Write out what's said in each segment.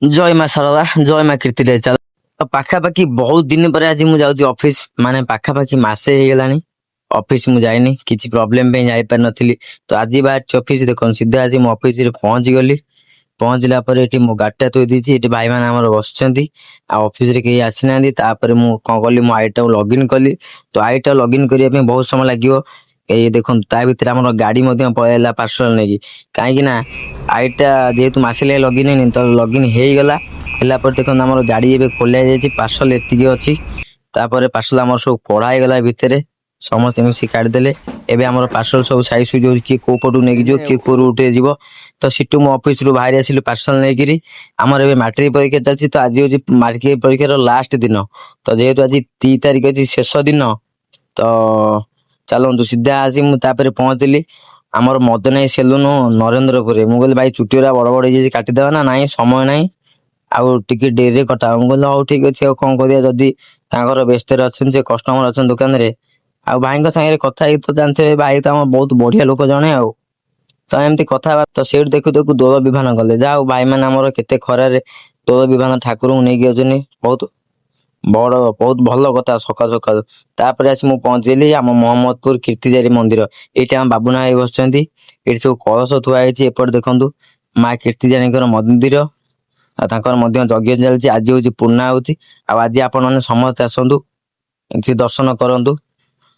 ଜୟ ମା ଶାରଦା, ଜୟ ମା କୀର୍ତ୍ତି ଚାଲ। ପାଖାପାଖି ବହୁତ ଦିନ ପରେ ଆଜି ମୁଁ ଯାଉଛି ଅଫିସ, ମାନେ ପାଖାପାଖି ମାସେ ହେଇଗଲାଣି ଅଫିସ ମୁଁ ଯାଇନି, କିଛି ପ୍ରୋବ୍ଲେମ ପାଇଁ ଯାଇପାରିନଥିଲି। ତ ଆଜି ବାହାରିଛି ଅଫିସ, ଦେଖନ୍ତୁ ସିଧା ଆଜି ମୁଁ ଅଫିସରେ ପହଞ୍ଚି ଗଲି। ପହଞ୍ଚିଲା ପରେ ଏଠି ମୋ ଗାଡିଟା ଥୋଇ ଦେଇଛି, ଏଠି ଭାଇମାନେ ଆମର ବସିଛନ୍ତି, ଆଉ ଅଫିସରେ କେହି ଆସିନାହାନ୍ତି। ତାପରେ ମୁଁ କଣ କଲି, ମୁଁ ଆଇଟାକୁ ଲଗଇନ କଲି। ତ ଆଇଟା ଲଗଇନ କରିବା ପାଇଁ ବହୁତ ସମୟ ଲାଗିବ। ଏଇ ଦେଖନ୍ତୁ ତା ଭିତରେ ଆମର ଗାଡି ମଧ୍ୟ ପଳେଇଲା ପାର୍ସଲ ନେଇକି, କାହିଁକି ନା ଆଇଟା ଯେହେତୁ ମାସେ ଲାଗି ଲଗଇନ ହେଇନି, ତ ଲଗଇନ ହେଇଗଲା। ହେଲା ପରେ ଦେଖନ୍ତୁ ଆମର ଗାଡି ଏବେ ଖୋଲା ହେଇଯାଇଛି, ପାର୍ସଲ ଏତିକି ଅଛି। ତାପରେ ପାର୍ସଲ ଆମର ସବୁ କଢା ହେଇଗଲା ଭିତରେ, ସମସ୍ତେ ମିଶି କାଢିଦେଲେ। ଏବେ ଆମର ପାର୍ସଲ ସବୁ ସାଇଜ ସୁଇଚ ହଉଛି, କିଏ କୋଉ ପଟକୁ ନେଇକି ଯିବ, କିଏ କୋଉ ରୁଟରେ ଯିବ। ତ ସେଠୁ ମୁଁ ଅଫିସ ରୁ ବାହାରି ଆସିଲି ପାର୍ସଲ ନେଇକିରି। ଆମର ଏବେ ମାଟ୍ରିକ ପରୀକ୍ଷା ଚାଲିଛି, ତ ଆଜି ହଉଛି ମାଟ୍ରିକ ପରୀକ୍ଷାର ଲାଷ୍ଟ ଦିନ। ତ ଯେହେତୁ ଆଜି 3 ତାରିଖ ଅଛି, ଶେଷ ଦିନ, ତ ଚାଲନ୍ତୁ ସିଧା ଆସି ମୁଁ ତାପରେ ପହଞ୍ଚିଲି ଆମର ମଦନାଇ ସେଲୁନ ନରେନ୍ଦ୍ରପୁରରେ। ମୁଁ କହିଲି ଭାଇ ଚୁଟି ଗୁରା ବଡ ବଡ ହେଇଯାଇଛି, କାଟିଦେବା ନା? ନାଇଁ ସମୟ ନାହିଁ, ଆଉ ଟିକେ ଡେରିରେ କଟା ହବ। ମୁଁ କହିଲି ହଉ ଠିକ ଅଛି, ଆଉ କଣ କରିବା, ଯଦି ତାଙ୍କର ବ୍ୟସ୍ତରେ ଅଛନ୍ତି, ସେ କଷ୍ଟମର ଅଛନ୍ତି ଦୋକାନରେ। ଆଉ ଭାଇଙ୍କ ସାଙ୍ଗରେ କଥା ହେଇକି ତ ଜାଣିଥିବେ, ଭାଇ ତ ଆମର ବହୁତ ବଢିଆ ଲୋକ ଜଣେ। ଆଉ ତ ଏମିତି କଥାବାର୍ତ୍ତା, ସେଇଠୁ ଦେଖୁ ଦେଖୁ ଦୋଳ ବିଭାନ ଗଲେ। ଯାହା ହଉ ଭାଇ ମାନେ ଆମର କେତେ ଖରାରେ ଦୋଳ ବିଭାନ ଠାକୁରଙ୍କୁ ନେଇକି ଯାଉଛନ୍ତି, ବହୁତ ଭଲ କଥା ସକାଳୁ ସକାଳୁ। ତାପରେ ଆସି ମୁଁ ପହଞ୍ଚିଲି ଆମ ମହମ୍ମଦପୁର କୀର୍ତ୍ତିଜାରୀ ମନ୍ଦିର। ଏଇଠି ଆମ ବାବୁନା ଭାଇ ବସିଛନ୍ତି, ଏଇଠି ସବୁ କଳସ ଥୁଆ ହେଇଛି। ଏପଟେ ଦେଖନ୍ତୁ ମା କୀର୍ତ୍ତିଜାରୀଙ୍କର ମନ୍ଦିର, ଆଉ ତାଙ୍କର ମଧ୍ୟ ଯଜ୍ଞ ଚାଲିଛି। ଆଜି ହଉଛି ପୂର୍ଣ୍ଣାହୁତି, ଆଉ ଆଜି ଆପଣ ମାନେ ସମସ୍ତେ ଆସନ୍ତୁ, ଏଠି ଦର୍ଶନ କରନ୍ତୁ।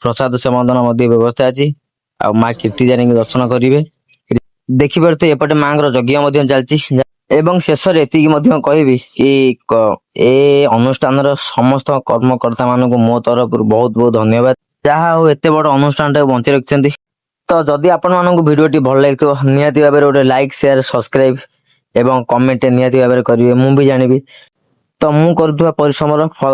ପ୍ରସାଦ ସେବନ ମଧ୍ୟ ବ୍ୟବସ୍ଥା ଅଛି, ଆଉ ମା କୀର୍ତ୍ତିଜାରୀଙ୍କୁ ଦର୍ଶନ କରିବେ। ଦେଖିପାରୁଥିବେ ଏପଟେ ମାଙ୍କର ଯଜ୍ଞ ମଧ୍ୟ ଚାଲିଛି। ଏବଂ ଶେଷରେ ଏତିକି ମଧ୍ୟ କହିବି କି ଏ ଅନୁଷ୍ଠାନର ସମସ୍ତ କର୍ମକର୍ତ୍ତା ମାନଙ୍କୁ ମୋ ତରଫରୁ ବହୁତ ବହୁତ ଧନ୍ୟବାଦ, ଯାହା ହଉ ଏତେ ବଡ ଅନୁଷ୍ଠାନ ଟାକୁ ବଞ୍ଚି ରଖିଛନ୍ତି। ତ ଯଦି ଆପଣ ମାନଙ୍କୁ ଭିଡିଓଟି ଭଲ ଲାଗିଥିବ, ନିହାତି ଭାବରେ ଗୋଟେ ଲାଇକ୍, ସେୟାର, ସବସ୍କ୍ରାଇବ ଏବଂ କମେଣ୍ଟ ନିହାତି ଭାବରେ କରିବେ, ମୁଁ ବି ଜାଣିବି ତ ମୁଁ କରୁଥିବା ପରିଶ୍ରମର ଫଳ।